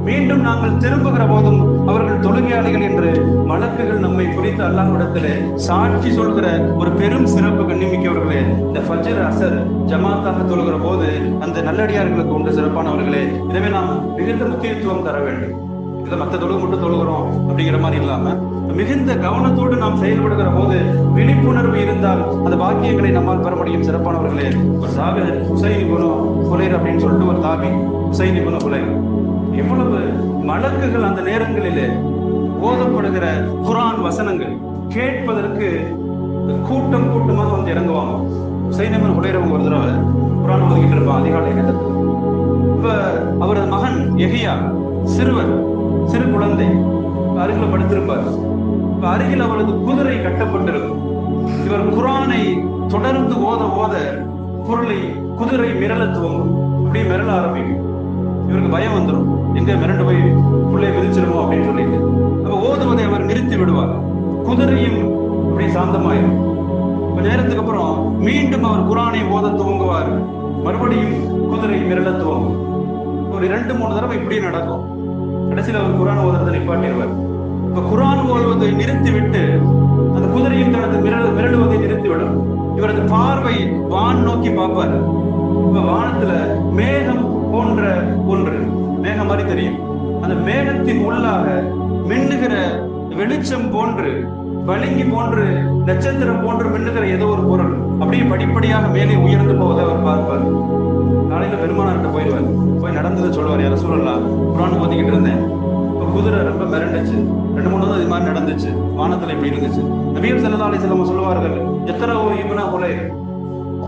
மீண்டும் நாங்கள் திரும்புகிற போதும் அவர்கள் தொழுகையாளிகள் என்று மலக்குகள் நம்மை குறித்து அல்லாஹ்விடத்திலே சாட்சி சொல்கிற ஒரு பெரும் சிறப்பு. கண்ணிமிக்கவர்களே, இந்த ஃபஜ்ர் அசர் ஜமாத்தாக தொழுகிற போது அந்த நல்லடியார்களுக்கு உண்டு சிறப்பானவர்களே. எனவே நாம் மிகுந்த முக்கியத்துவம் தர வேண்டும். இதை மற்ற தொழுகை மட்டும் தொழுகிறோம் அப்படிங்கிற மாதிரி இல்லாம மிகுந்த கவனத்தோடு நாம் செயல்படுகிற போது விழிப்புணர்வு இருந்தால் அந்த பாக்கியங்களை நம்மால் பெற முடியும். சிறப்பானவர்களே, ஒரு சாபி ஹுசைன் இப்னு ஹுலைர் அப்படின்னு சொல்லிட்டு ஒரு தாபி, ஹுசைன் இப்னு ஹுலைர், எவ்வளவு மலக்குகள் அந்த நேரங்களிலே ஓதப்படுகிற குர்ஆன் வசனங்கள் கேட்பதற்கு கூட்டம் கூட்டமாக வந்து இறங்குவாங்க. ஹுசைன் இப்னு ஹுலைர் அவங்க ஒரு தடவை குர்ஆன் ஓதிக்கிட்டு இருப்பான் அதிகாலை நேரத்தில். இப்ப அவரது மகன் யஹ்யா சிறு குழந்தை அருகில் படுத்திருப்பார். அருகில் அவரது குதிரை கட்டப்பட்டிருக்கும். இவர் குர்ஆனை தொடர்ந்து ஓத ஓத குதிரை மிரள துவங்கும், அப்படியே மிரள ஆரம்பிக்கும். இவருக்கு பயம் வந்துடும், எங்க மிரண்டு போய் புள்ளைய மிதிச்சிருமோ அப்படின்னு சொல்லிட்டு அப்ப ஓதுவதை அவர் நிறுத்தி விடுவார். குதிரையும் அப்படியே சாந்தமாயிரும். கொஞ்ச நேரத்துக்கு அப்புறம் மீண்டும் அவர் குர்ஆனை ஓத துவங்குவார். மறுபடியும் குதிரை மிரள துவங்கும். ஒரு 2-3 தடவை இப்படியே நடக்கும். கடைசியில் அவர் குர்ஆன் ஓதுறதை நிப்பாட்டிடுவார். இப்ப குர்ஆன் ஓதுவதை நிறுத்திவிட்டு அந்த குதிரையும் தனது மிரளுவதை நிறுத்திவிடும். இவரது பார்வை வான் நோக்கி பார்ப்பார். இப்ப வானத்துல மேகம் போன்ற ஒன்று, மேகம் மாதிரி தெரியும். அந்த மேகத்தின் உள்ளாக மின்னுகிற வெளிச்சம் போன்று, பளிங்கு போன்று, நட்சத்திரம் போன்று மின்னுகிற ஏதோ ஒரு பொருள் அப்படியே படிப்படியாக மேலே உயர்ந்து போவதை அவர் பார்ப்பார். நாளைக்கு பெருமானார்கிட்ட போயிடுவார். போய் நடந்ததை சொல்லுவார், யார சூழலாம் குர்ஆன் ஓதிக்கிட்டு இருந்தேன், குதிரை ரொம்ப மிரண்டுச்சு, 2-3 இது மாதிரி நடந்துச்சு, வானத்துல இப்படி இருந்துச்சு. நபிகள் ஸல்லல்லாஹு அலைஹி வஸல்லம் சொல்லுவார்கள், எத்தரவு இப்னு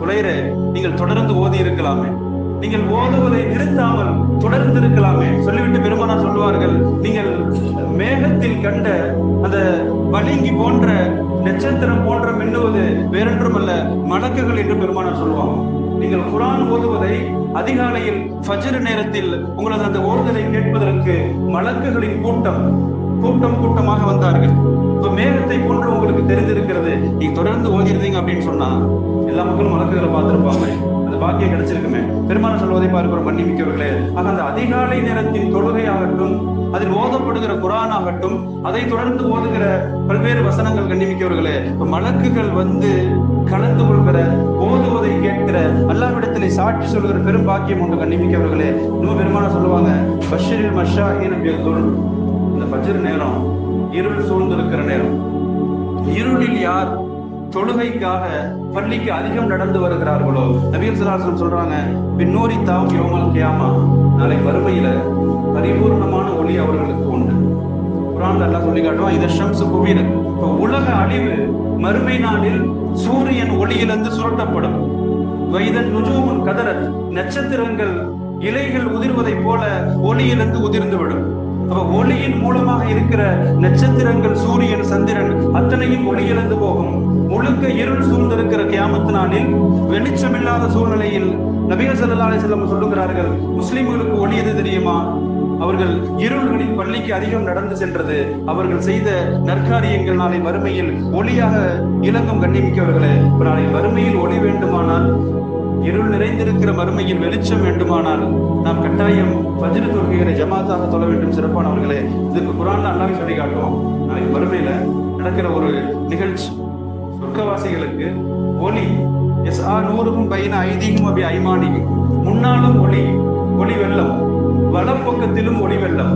ஹுலைரே, நீங்கள் தொடர்ந்து ஓதி இருக்கலாமே, நீங்கள் ஓதுவதை நிறுத்தாமல் தொடர்ந்து இருக்கலாமே. சொல்லிவிட்டு பெருமானார் சொல்லுவார்கள், நீங்கள் மேகத்தில் கண்ட அந்த பளிங்கு போன்ற நட்சத்திரம் போன்ற மின்னுவது வேறொன்றும் அல்ல, மலக்குகள் என்று பெருமானார் சொல்லுவாங்க. நீங்கள் குர்ஆன் ஓதுவதை அதிகாலையில் ஃபஜ்ர் நேரத்தில் உங்களது அந்த ஓதுதலை கேட்பதற்கு மலக்குகளின் கூட்டமாக வந்தார்கள். இப்ப மேகத்தை போன்று உங்களுக்கு தெரிந்திருக்கிறது, நீங்க தொடர்ந்து ஓதிருந்தீங்க அப்படின்னு சொன்னா எல்லா மக்களும் மலக்குகளை பார்த்திருப்பாங்க, அந்த பாக்கியம் கிடைச்சிருக்குமே. பெருமானார் சொல்வதை பார்க்கிறோம். மன்னிமிக்கவர்களே, ஆக அந்த அதிகாலை நேரத்தின் தொழுகை ஆகட்டும், அதில் ஓதப்படுகிற குர்ஆன் ஆகட்டும், அதை தொடர்ந்து ஓதுகிற பல்வேறு வசனங்கள், கண்ணிமிக்கவர்களே, மலக்குகள் வந்து கலந்து கொள்கிற, ஓதுவதை கேட்கிற, அல்லாஹ்விடத்திலே சாட்சி சொல்கிற பெரும் பாக்கியம் உண்டு. கண்ணிமிக்கவர்களே, இன்னும் பெருமானார் சொல்லுவாங்க, பஷரில் மஷாஹின் பில், இந்த ஃபஜ்ர் நேரம் இருள் சூழ்ந்திருக்கிற நேரம். இருளில் யார் தொழுகைக்காக பள்ளிக்கு அதிகம் நடந்து வருகிறார்களோ, நபிகள் ஸல்லல்லாஹு அலைஹி வஸல்லம் சொல்றாங்க, பின்னூரி தாம் யௌமல் கியாமா, நாளை வறுமையில பரிபூர்ணமான ஒளி அவர்களுக்கு உண்டு. குர்ஆன்ல அல்லாஹ் சொல்லி காட்டுவான், இத ஷம்ஸு குபீரத், உலக அழிவு மறுமை நாளில் சூரியன் ஒளியிலிருந்து சுரட்டப்படும். வைதன் நுஜூமுன் கதரத், நட்சத்திரங்கள் இலைகள் உதிர்வதை போல ஒளியிலிருந்து உதிர்ந்து விடும். அப்ப ஒளியின் மூலமாக இருக்கிற நட்சத்திரங்கள், சூரியன், சந்திரன் அத்தனையும் ஒளியிழந்து போகும். முழுக்க இருள் சூழ்ந்திருக்கிற கியாமத் நாளில் வெளிச்சமில்லாத சூழ்நிலையில் நபிகள் ஸல்லல்லாஹு அலைஹி வஸல்லம் சொல்லுகிறார்கள், முஸ்லிம்களுக்கு ஒளி எது தெரியுமா? அவர்கள் இருள்களின் பள்ளிக்கு அதிகம் நடந்து சென்றது. அவர்கள் செய்த நற்காரியங்கள் நாளை வறுமையில் ஒளியாக இலங்கும். கண்ணிமிக்கவர்களே, நாளை வறுமையில் ஒளி வேண்டுமானால், இருள் நிறைந்திருக்கிற மறுமையில் வெளிச்சம் வேண்டுமானால் நாம் கட்டாயம் ஃபஜ்ர் தொழுகைகளை ஜமாத்தாக தொழ வேண்டும். சிறப்பானவர்களே, இதுக்கு குர்ஆன்ல அல்லாஹ் சொல்லி காட்டுவோம். நாளைக்கு மறுமையில நடக்கிற ஒரு நிகழ்ச்சி. சொர்க்கவாசிகளுக்கு ஒளி யஸ்ஆ நூருஹும் பைன ஐதீஹிம் வ பிஐமானிஹிம், முன்னாலும் ஒளி, ஒளி வெள்ளம், வலப்பக்கத்திலும் ஒளி வெள்ளம்.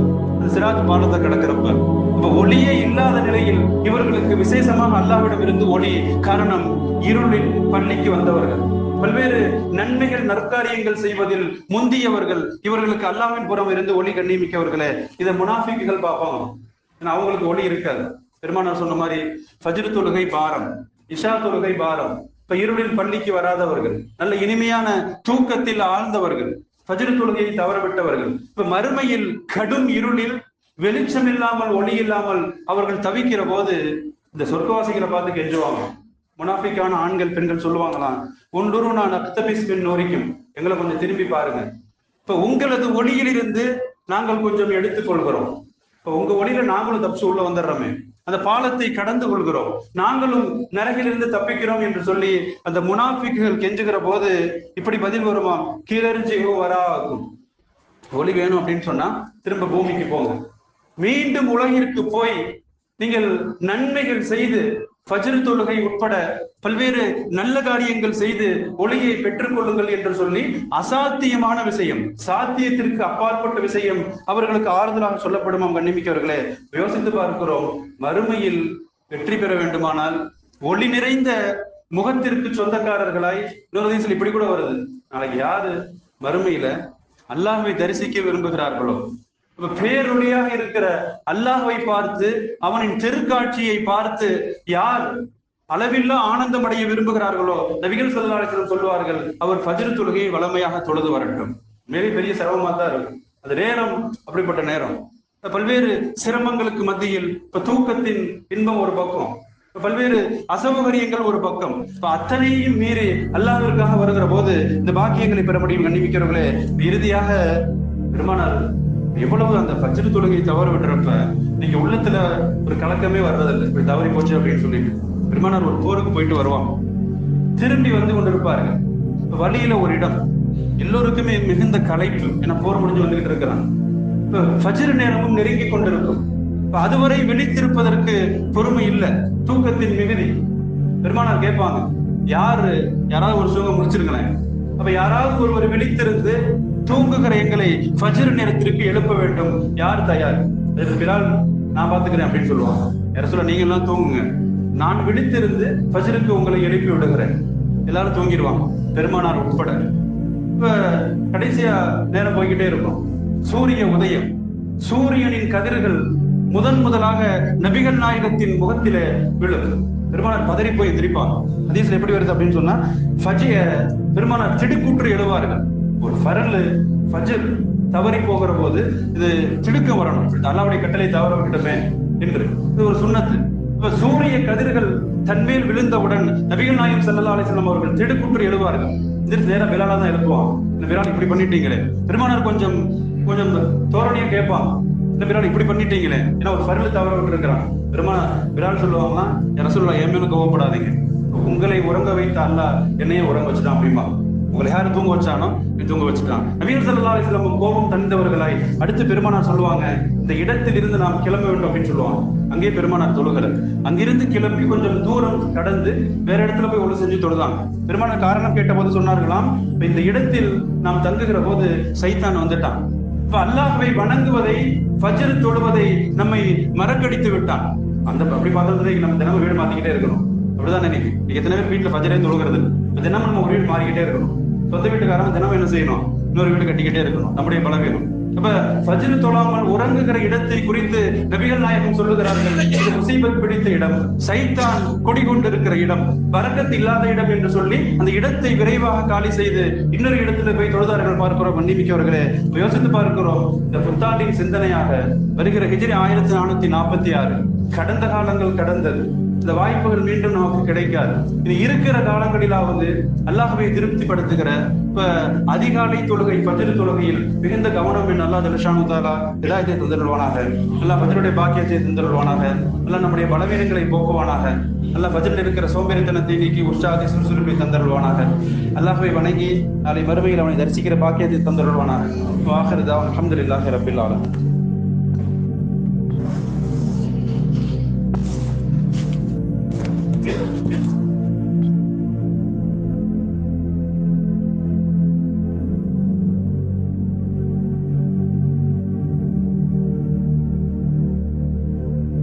சிராத் பாலத்தை கடக்கிறப்ப அப்ப ஒளியே இல்லாத நிலையில் இவர்களுக்கு விசேஷமாக அல்லாஹ்விடம் இருந்து ஒளி. காரணம், இருளின் பள்ளிக்கு வந்தவர்கள், பல்வேறு நன்மைகள் நற்காரியங்கள் செய்வதில் முந்தியவர்கள். இவர்களுக்கு அல்லாஹ்வின் புறம் இருந்து ஒளி. கண்ணிமிக்கவர்களே, இதை முனாஃபிக்குகள் பார்ப்பாங்க. அவங்களுக்கு ஒளி இருக்காது. பெருமானார் சொன்ன மாதிரி ஃபஜ்ர் தொழுகை பாரம், இஷா தொழுகை பாரம். இப்ப இருளில் பள்ளிக்கு வராதவர்கள், நல்ல இனிமையான தூக்கத்தில் ஆழ்ந்தவர்கள், ஃபஜ்ர் தொழுகையை தவறவிட்டவர்கள், இப்ப மறுமையில் கடும் இருளில் வெளிச்சம் இல்லாமல் ஒளி இல்லாமல் அவர்கள் தவிக்கிற போது இந்த சொர்க்கவாசிகளை பார்த்து கெஞ்சுவாங்க. முனாஃபிக்கான ஆண்கள் பெண்கள் சொல்லுவாங்களாம், ஒன்று நான் அக்தபிஸ் பின் நோரிக்கும், எங்களை கொஞ்சம் திரும்பி பாருங்க. இப்ப உங்களது ஒளியிலிருந்து நாங்கள் கொஞ்சம் எடுத்துக்கொள்கிறோம். இப்ப உங்க ஒளியில நாங்களும் தப்பிச்சு உள்ள வந்துடுறோமே, அந்த பாலத்தை கடந்து கொள்கிறோம், நாங்களும் நரகிலிருந்து தப்பிக்கிறோம் என்று சொல்லி அந்த முனாஃபிக்குகள் கெஞ்சுகிற போது இப்படி பதில் வருமாம், கீழறிஞ்சு வராகும். ஒளி வேணும் அப்படின்னு சொன்னா திரும்ப பூமிக்கு போங்க, மீண்டும் உலகிற்கு போய் நீங்கள் நன்மைகள் செய்து ஃபஜ்ர் தொழுகை உட்பட பல்வேறு நல்ல காரியங்கள் செய்து ஒளியை பெற்றுக் கொள்ளுங்கள் என்று சொல்லி அசாத்தியமான விஷயம், சாத்தியத்திற்கு அப்பாற்பட்ட விஷயம் அவர்களுக்கு ஆறுதலாக சொல்லப்படுமாம். கண்ணிமிக்கவர்களே, யோசித்து பார்க்கிறோம், மறுமையில் வெற்றி பெற வேண்டுமானால் ஒளி நிறைந்த முகத்திற்கு சொந்தக்காரர்களாய், இன்னொரு தேசத்தில் இப்படி கூட வருது, நாளைக்கு யாரு மறுமையில அல்லாஹ்வை தரிசிக்க விரும்புகிறார்களோ, பேரொளியாக இருக்கிற அல்லாஹ்வை பார்த்து அவனின் தெருக்காட்சியை பார்த்து யார் அளவில்லா ஆனந்தம் அடைய விரும்புகிறார்களோ, நபிகள் ஸல்லல்லாஹு அலைஹி வஸல்லம் சொல்வார்கள், அவர் ஃபஜ்ர் தொழுகையை வளமையாக தொழுது வரட்டும். மேலே பெரிய சிரமமா தான் இருக்கும் அது நேரம். அப்படிப்பட்ட நேரம் பல்வேறு சிரமங்களுக்கு மத்தியில் இப்ப தூக்கத்தின் இன்பம் ஒரு பக்கம், பல்வேறு அசௌகரியங்கள் ஒரு பக்கம், இப்ப அத்தனையும் மீறி அல்லாஹ்விற்காக வருகிற போது இந்த பாக்கியங்களை பெற முடியும். கண்ணிமிக்கிறவர்களே, இறுதியாக பெருமானார் எவ்வளவு அந்த ஃபஜ்ர் தொழுகை தவற விடுறப்ப நீங்க உள்ளத்துல ஒரு கலக்கமே வர்றதில்லை, இப்படி தவறி போச்சு அப்படின்னு சொல்லிட்டு. பெருமானார் ஒரு போருக்கு போயிட்டு வருவாங்க, திரும்பி வந்து கொண்டு இருப்பாருங்க. வழியில ஒரு இடம், எல்லோருக்குமே மிகுந்த களைப்பு, ஏன்னா போர் முடிஞ்சு வந்துகிட்டு இருக்கிறாங்க. இப்ப ஃபஜ்ர் நேரமும் நெருங்கி கொண்டிருக்கும். இப்ப அதுவரை விழித்திருப்பதற்கு பொறுமை இல்லை, தூக்கத்தின் மிகுதி. பெருமானார் கேட்பாங்க, யாராவது ஒரு சூகம் முடிச்சிருங்களேன். அப்ப யாராவது ஒருவர் விழித்திருந்து தூங்குகிற எங்களை ஃபஜ்ர் நேரத்திற்கு எழுப்ப வேண்டும், யார் தயார்? பிலால், நான் பாத்துக்கிறேன் அப்படின்னு சொல்லுவாங்க. யார சொல்ல, நீங்க எல்லாம் தூங்குங்க, நான் விழித்திருந்து ஃபஜ்ருக்கு உங்களை எழுப்பி விடுகிறேன். எல்லாரும் தூங்கிடுவாங்க, பெருமானார் உட்பட. இப்ப கடைசியா நேரம் போய்கிட்டே இருக்கும். சூரிய உதயம், சூரியனின் கதிர்கள் முதலாக நபிகள் நாயகத்தின் முகத்திலே விழும். பெருமானார் பதறி போய் எந்திரிப்பாங்க. ஹதீஸ்ல எப்படி வருது அப்படின்னு சொன்னா, பெருமானார் திடுக்கூற்று எழுவார்கள். ஒரு ஃபஜ்ர் தவறி போகிற போது இது திடுக்க வரணும், அல்லாஹ்வுடைய கட்டளை தவற விட்டமே என்று இது ஒரு சுன்னத்து. இப்ப சூரிய கதிர்கள் தன்மேல் விழுந்தவுடன் நபிகள் நாயகம் ஸல்லல்லாஹு அலைஹி வஸல்லம் அவர்கள் திடுக்கூற்று எழுவார்கள். இந்த நேரம் பிலாலா தான் எழுப்புவான். இந்த பிலால் இப்படி பண்ணிட்டீங்களே. பெருமானார் கொஞ்சம் தோரணையா கேட்பான், இந்த பிலால் இப்படி பண்ணிட்டீங்களே, ஏன்னா ஒரு ஃபர்ல் தவற விட்டு இருக்கிறான். பிலால் சொல்லுவாங்களா, ரசூலுல்லாஹ் என் மேல கோவப்படாதீங்க, உங்களை உறங்க வைத்த அல்லாஹ் என்னையே உறங்க வச்சுட்டான் அப்படிமா. உங்களை யாரு தூங்க வச்சானோ தூங்க வச்சுட்டான். நபிகள் ஸல்லல்லாஹு அலைஹி வஸல்லம் கோபம் தணிந்தவர்களாய் அடுத்து பெருமானார் சொல்லுவாங்க, இந்த இடத்தில் இருந்து நாம் கிளம்ப வேண்டும் அப்படின்னு சொல்லுவாங்க. அங்கே பெருமானார் தொழுகல, அங்கிருந்து கிளம்பி கொஞ்சம் தூரம் கடந்து வேற இடத்துல போய் ஒழு செஞ்சு தொழுதாங்க. பெருமானார் காரணம் கேட்ட போது சொன்னார்களாம், இந்த இடத்தில் நாம் தங்குகிற போது சைத்தான் வந்துட்டான். இப்ப அல்லாஹ்வை வணங்குவதை, ஃபஜ்ர் தொழுவதை நம்மை மறக்கடித்து விட்டான். அப்படி பார்த்தது நம்ம தினமும் வீடு மாத்திக்கிட்டே இருக்கணும். அப்படிதான் நினைக்கு எத்தனை பேர் வீட்டுல ஃபஜ்ரே தொழுகிறது, தினமும் நம்ம ஒரு வீடு மாறிக்கிட்டே இருக்கணும். சொந்த வீட்டுக்காரங்க தினமும் என்ன செய்யணும், இன்னொரு வீடு கட்டிக்கிட்டே இருக்கணும். நம்முடைய பலவீனம். அப்ப ஃபஜ்ர் தொழாமல் உறங்குகிற இடத்தை குறித்து நபிகள் நாயகம் சொல்லுகிறார்கள், இது முசீபத் பிடித்த இடம், சைத்தான் கொடி கொண்டிருக்கிற இடம், பரக்கத் இல்லாத இடம் என்று சொல்லி அந்த இடத்தை விரைவாக காலி செய்து இன்னொரு இடத்துல போய் தொழுதார்கள் பார்க்கிறோம். மன்னிமிக்கவர்களே, யோசித்து பார்க்கிறோம். இந்த புத்தாண்டின் சிந்தனையாக வருகிற ஹிஜ்ரி 1446 கடந்த காலங்கள் கடந்தது. இந்த வாய்ப்புகள் மீண்டும் நமக்கு கிடைக்காது. இது இருக்கிற காலங்களிலாவது அல்லாஹ்வை திருப்திப்படுத்துகிற இப்ப அதிகாலை தொழுகை ஃபஜ்ர் தொழுகையில் மிகுந்த கவனம் என்று அல்லாஹ் ஜல்லஷானு தஆலா ஹிதாயத்தை தந்தருள்வானாக. அல்லாஹ் ஃபஜ்ருடைய பாக்கியத்தை தந்தருள்வானாக. அல்லாஹ் நம்முடைய பலவீனங்களை போக்குவானாக. அல்லாஹ் ஃபஜ்ரில் இருக்கிற சோம்பேறித்தனத்தை நீக்கி உற்சாகத்தை சுறுசுறுப்பை தந்தருள்வானாக. அல்லாஹ்வை வணங்கி நாளை மறுமையில் அவனை தரிசிக்கிற பாக்கியத்தை தந்தருள்வானாக. வாஹிரு தஅவானா அல்ஹம்துலில்லாஹி ரப்பில் ஆலமீன்.